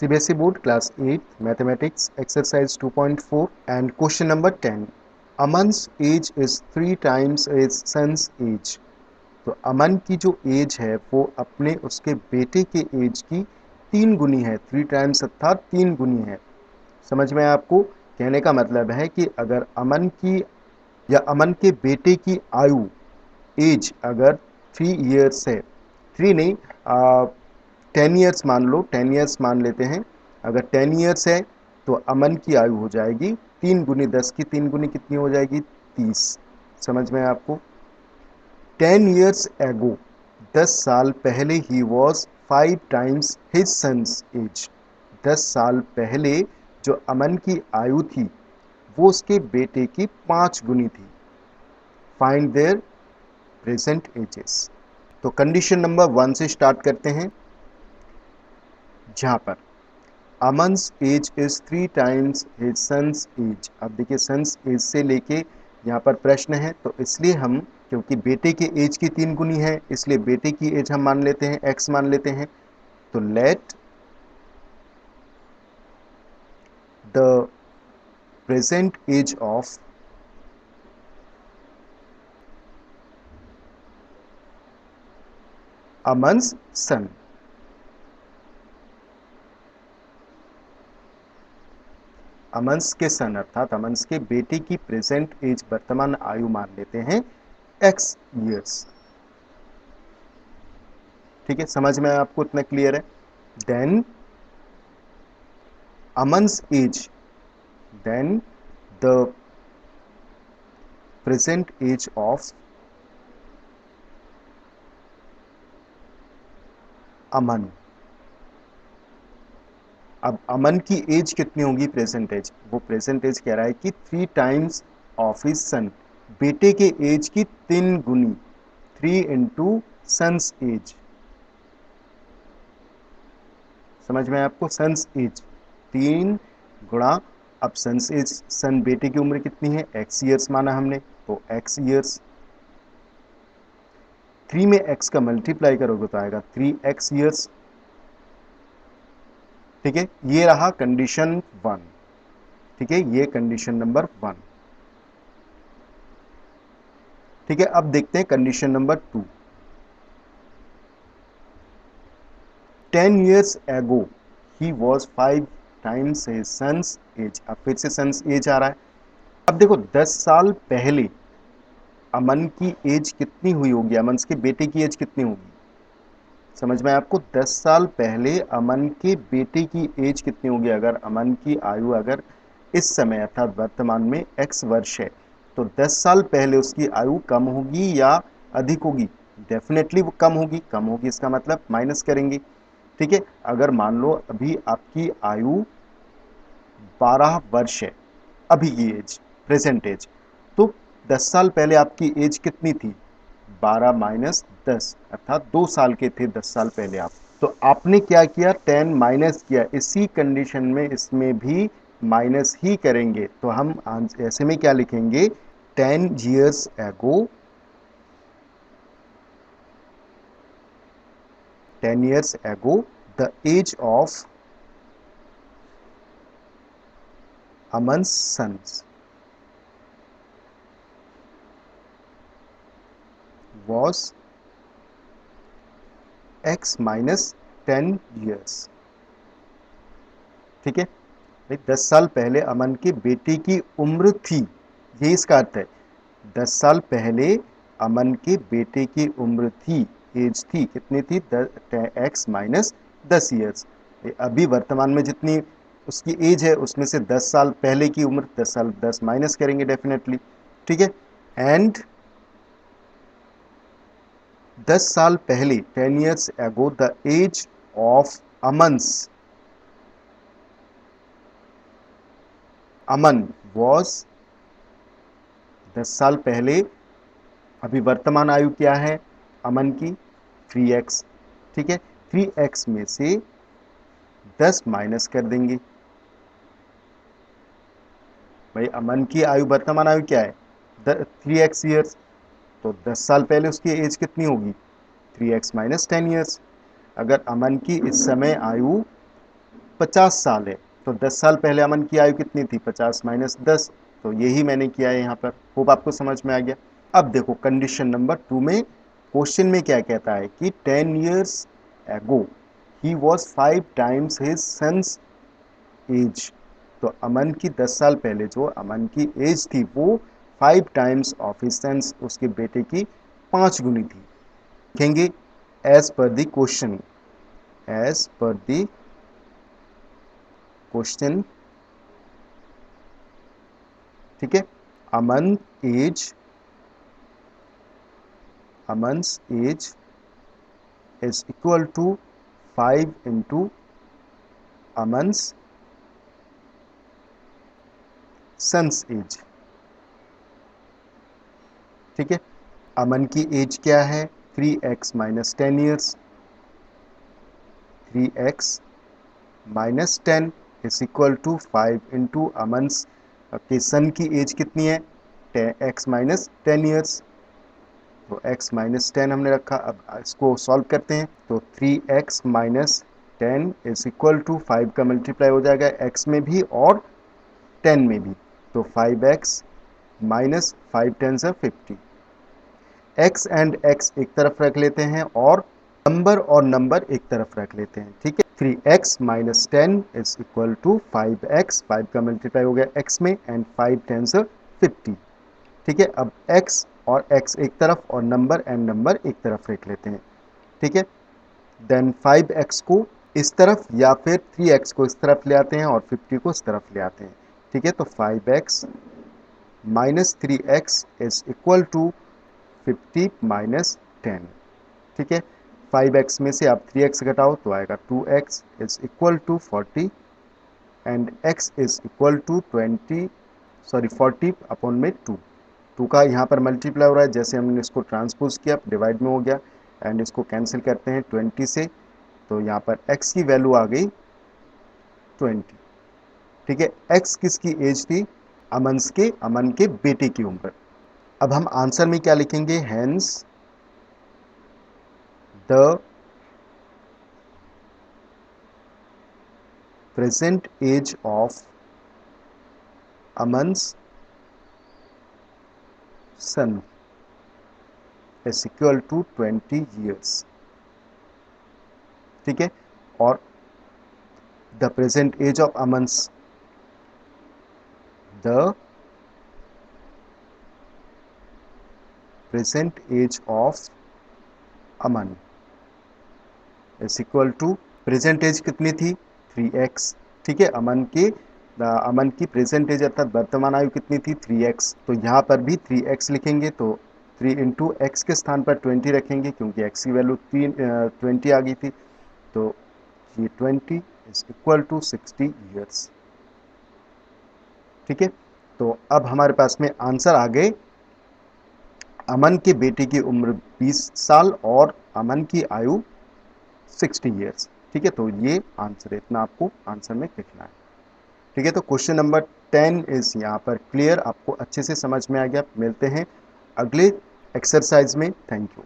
CBSE Board Class 8 Mathematics Exercise 2.4 and question number 10. Aman's age is 3 times his son's age. तो अमन की जो as है वो अपने उसके बेटे के एज की 3 गुनी है, 3 टाइम्स अर्थात 3 गुनी है। समझ में आपको? कहने का मतलब है कि अगर अमन की या अमन के बेटे की आयु एज अगर 3 ईयर्स है, 3 नहीं 10 ईयर्स मान लो, 10 ईयर्स मान लेते हैं। अगर 10 ईयर्स है तो अमन की आयु हो जाएगी 3 गुनी 10 की 3 गुनी कितनी हो जाएगी? 30। समझ में आपको? 10 ईयर्स एगो 10 साल पहले ही was 5 times his sons age. 10 साल पहले जो अमन की आयु थी वो उसके बेटे की 5 गुनी थी। Find their present ages. तो कंडीशन नंबर 1 से स्टार्ट करते हैं, जहां पर Aman's age is 3 times his sons age. अब देखिए सन्स एज से लेके यहाँ पर प्रश्न है, तो इसलिए हम, क्योंकि बेटे के एज की 3 गुनी है, इसलिए बेटे की एज हम मान लेते हैं, x मान लेते हैं। तो let the present age of Aman's son, Aman's के सन अर्थात अमन्स के बेटे की प्रेजेंट एज वर्तमान आयु मान लेते हैं x ईयर्स। ठीक है, समझ में आपको इतना क्लियर है? Then Aman's age, then the present age of Aman. अब अमन की एज कितनी होगी? प्रेजेंट एज, वो प्रेजेंट एज कह रहा है कि 3 टाइम्स ऑफ हिज सन, बेटे के एज की 3 गुनी, 3 इंटू सन्स एज। समझ में आपको? सन्स एज 3 गुणा, अब सन्स एज, सन बेटे की उम्र कितनी है? x ईयर्स माना हमने, तो x ईयर्स, 3 में x का मल्टीप्लाई करोगे तो आएगा 3x ईयर्स। ठीक है, ये रहा कंडीशन 1। ठीक है, ये कंडीशन नंबर 1। ठीक है, अब देखते हैं condition number 2। 10 years ago he was 5 times his son's age। अब फिर से सन्स एज आ रहा है। अब देखो 10 साल पहले अमन की एज कितनी हुई होगी? अमन के बेटे की एज कितनी होगी? समझ में आपको? 10 साल पहले अमन के बेटे की एज कितनी होगी? अगर अमन की आयु अगर इस समय अर्थात वर्तमान में x वर्ष है, तो 10 साल पहले उसकी आयु कम होगी या अधिक होगी? डेफिनेटली वो कम होगी। कम होगी इसका मतलब माइनस करेंगे। ठीक है, अगर मान लो अभी आपकी आयु 12 वर्ष है, अभी की एज, प्रेजेंट एज, तो 10 साल पहले आपकी एज कितनी थी? 12 माइनस 10 अर्थात 2 साल के थे 10 साल पहले आप। तो आपने क्या किया? 10 माइनस किया। इसी कंडीशन में इसमें भी माइनस ही करेंगे, तो हम ऐसे में क्या लिखेंगे? 10 years ago, 10 years ago the age of Aman's sons was x minus 10 years। ठीक है, 10 साल पहले अमन के बेटे की उम्र थी, ये इसका अर्थ है। 10 साल पहले अमन के बेटे की उम्र थी, एज थी, कितनी थी? x minus 10 years. अभी वर्तमान में जितनी उसकी एज है उसमें से 10 साल पहले की उम्र, 10 साल 10 माइनस करेंगे डेफिनेटली। ठीक है, एंड 10 साल पहले 10 years ago the age of Aman was, 10 साल पहले, अभी वर्तमान आयु क्या है अमन की? 3x। ठीक है, 3x में से 10 माइनस कर देंगे। भाई अमन की आयु, वर्तमान आयु क्या है? 3x ईयर्स, तो 10 साल पहले उसकी एज कितनी होगी? 3x minus 10 years. अगर अमन की इस समय आयु 50 साल है, तो 10 साल पहले अमन की आयु कितनी थी, 50 माइनस 10, तो यही मैंने किया है यहाँ पर। होप आपको समझ में आ गया। अब देखो कंडीशन नंबर 2 में क्वेश्चन में क्या कहता है कि 10 years ago he was 5 times his son's age। तो अमन की 10 साल पहले जो अमन की एज थी वो 5 टाइम्स ऑफ हिज सन्स, उसके बेटे की 5 गुनी थी। लिखेंगे as per the question, as per the question, ठीक है। Aman age, Aman's age is equal to 5 into Aman's son's age, ठीक है। अमन की एज क्या है, 3x minus 10 years, 3x minus 10 is equal to 5 into Aman's के सन की एज कितनी है, x माइनस 10 ईयर्स, तो x माइनस 10 हमने रखा। अब इसको सॉल्व करते हैं, तो 3x minus 10 is equal to 5 का मल्टीप्लाई हो जाएगा x में भी और 10 में भी, तो 5x माइनस 5 10 से 50। x एंड x एक तरफ रख लेते हैं और नंबर और नंबर एक तरफ रख लेते हैं, ठीक है। 3x minus 10 is equal to 5x, 5 का मल्टीप्लाई हो गया x में एंड 5 10 से 50, ठीक है। अब x और x एक तरफ और नंबर एंड नंबर एक तरफ रख लेते हैं, ठीक है। देन 5x को इस तरफ या फिर 3x को इस तरफ ले आते हैं और 50 को इस तरफ ले आते हैं, ठीक है। तो 5x minus 3x is equal to 50 minus 10, ठीक है। 5x में से आप 3x घटाओ तो आएगा 2x is equal to 40 and x is equal to 40 upon में 2 का यहाँ पर मल्टीप्लाई हो रहा है, जैसे हमने इसको ट्रांसपोज किया डिवाइड में हो गया एंड इसको कैंसिल करते हैं 20 से, तो यहाँ पर x की वैल्यू आ गई 20, ठीक है। x किसकी एज थी, अमन के बेटे की उम्र। अब हम आंसर में क्या लिखेंगे, hence the present age of Aman's son is equal to 20 years, ठीक है। और the present age of Aman's, the present age of Aman is equal to, present age कितनी थी 3x, ठीक है। अमन की प्रेजेंट एज अर्थात वर्तमान आयु कितनी थी 3x, तो यहाँ पर भी 3x लिखेंगे, तो 3 इंटू एक्स के स्थान पर 20 रखेंगे क्योंकि x की वैल्यू 20 आ गई थी, तो ये 20 इज इक्वल टू 60 ईयर्स, ठीक है। तो अब हमारे पास में आंसर आ गए, अमन के बेटे की उम्र 20 साल और अमन की आयु 60 ईयर्स, ठीक है। तो ये आंसर है, इतना आपको आंसर में लिखना है, ठीक है। तो क्वेश्चन नंबर 10 इज यहाँ पर क्लियर, आपको अच्छे से समझ में आ गया। मिलते हैं अगले एक्सरसाइज में, थैंक यू।